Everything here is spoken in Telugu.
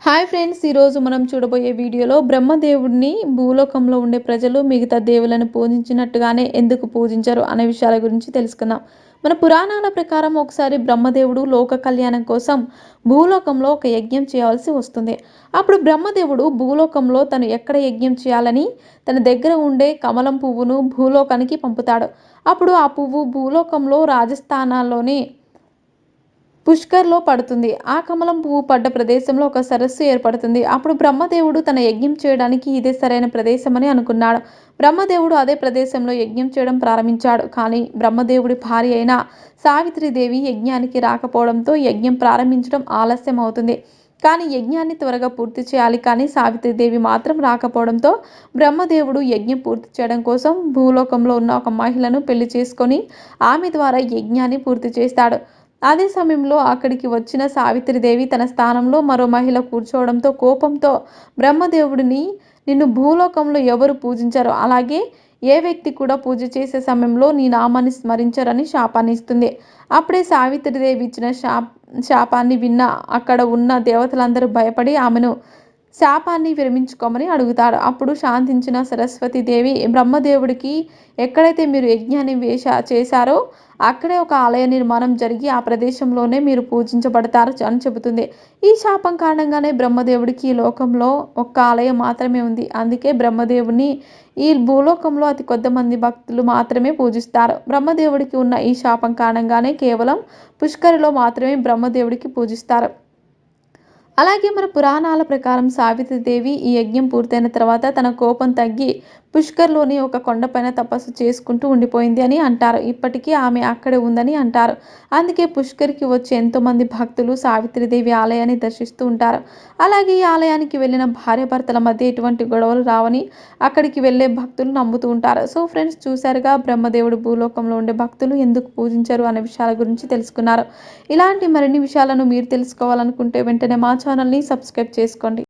Hi friends! ఈరోజు మనం చూడబోయే వీడియోలో బ్రహ్మదేవుడిని భూలోకంలో ఉండే ప్రజలు మిగతా దేవులను పూజించినట్టుగానే ఎందుకు పూజించరు అనే విషయాల గురించి తెలుసుకుందాం. మన పురాణాల ప్రకారం ఒకసారి బ్రహ్మదేవుడు లోక కళ్యాణం కోసం భూలోకంలో ఒక యజ్ఞం చేయాల్సి వస్తుంది. అప్పుడు బ్రహ్మదేవుడు భూలోకంలో తను ఎక్కడ యజ్ఞం చేయాలని తన దగ్గర ఉండే కమలం పువ్వును భూలోకానికి పంపుతాడు. అప్పుడు ఆ పువ్వు భూలోకంలో రాజస్థానాల్లోని పుష్కర్‌లో పడుతుంది. ఆ కమలం పువ్వు పడ్డ ప్రదేశంలో ఒక సరస్సు ఏర్పడుతుంది. అప్పుడు బ్రహ్మదేవుడు తన యజ్ఞం చేయడానికి ఇదే సరైన ప్రదేశమని అనుకున్నాడు. బ్రహ్మదేవుడు అదే ప్రదేశంలో యజ్ఞం చేయడం ప్రారంభించాడు. కానీ బ్రహ్మదేవుడి భార్య అయిన సావిత్రిదేవి యజ్ఞానికి రాకపోవడంతో యజ్ఞం ప్రారంభించడం ఆలస్యం అవుతుంది. కానీ యజ్ఞాన్ని త్వరగా పూర్తి చేయాలి. కానీ సావిత్రిదేవి మాత్రం రాకపోవడంతో బ్రహ్మదేవుడు యజ్ఞం పూర్తి చేయడం కోసం భూలోకంలో ఉన్న ఒక మహిళను పెళ్లి చేసుకొని ఆమె ద్వారా యజ్ఞాన్ని పూర్తి చేస్తాడు. అదే సమయంలో అక్కడికి వచ్చిన సావిత్రిదేవి తన స్థానంలో మరో మహిళ కూర్చోవడంతో కోపంతో బ్రహ్మదేవుడిని నిన్ను భూలోకంలో ఎవరు పూజించరో, అలాగే ఏ వ్యక్తి కూడా పూజ చేసే సమయంలో నీ నామాన్ని స్మరించరని శాపాన్ని ఇస్తుంది. అప్పుడే సావిత్రిదేవి ఇచ్చిన శాపాన్ని విన్న అక్కడ ఉన్న దేవతలందరూ భయపడి ఆమెను శాపాన్ని విరమించుకోమని అడుగుతారు. అప్పుడు శాంతించిన సరస్వతీదేవి బ్రహ్మదేవుడికి ఎక్కడైతే మీరు యజ్ఞాన్ని చేశారో అక్కడే ఒక ఆలయ నిర్మాణం జరిగి ఆ ప్రదేశంలోనే మీరు పూజించబడతారు అని చెబుతుంది. ఈ శాపం కారణంగానే బ్రహ్మదేవుడికి ఈ లోకంలో ఒక్క ఆలయం మాత్రమే ఉంది. అందుకే బ్రహ్మదేవుని ఈ భూలోకంలో అతి కొద్దిమంది భక్తులు మాత్రమే పూజిస్తారు. బ్రహ్మదేవుడికి ఉన్న ఈ శాపం కారణంగానే కేవలం పుష్కరిలో మాత్రమే బ్రహ్మదేవుడికి పూజిస్తారు. అలాగే మన పురాణాల ప్రకారం సావిత్రిదేవి ఈ యజ్ఞం పూర్తయిన తర్వాత తన కోపం తగ్గి పుష్కర్‌లోని ఒక కొండపైన తపస్సు చేసుకుంటూ ఉండిపోయింది అని అంటారు. ఇప్పటికీ ఆమె అక్కడే ఉందని అంటారు. అందుకే పుష్కర్‌కి వచ్చే ఎంతోమంది భక్తులు సావిత్రిదేవి ఆలయాన్ని దర్శిస్తూ ఉంటారు. అలాగే ఈ ఆలయానికి వెళ్ళిన భార్యాభర్తల మధ్య ఎటువంటి గొడవలు రావని అక్కడికి వెళ్ళే భక్తులు నమ్ముతూ ఉంటారు. సో ఫ్రెండ్స్, చూశారుగా బ్రహ్మదేవుడు భూలోకంలో ఉండే భక్తులు ఎందుకు పూజించరు అనే విషయాల గురించి తెలుసుకున్నారు. ఇలాంటి మరిన్ని విషయాలను మీరు తెలుసుకోవాలనుకుంటే వెంటనే మా ఛానల్‌ని సబ్స్క్రైబ్ చేసుకోండి.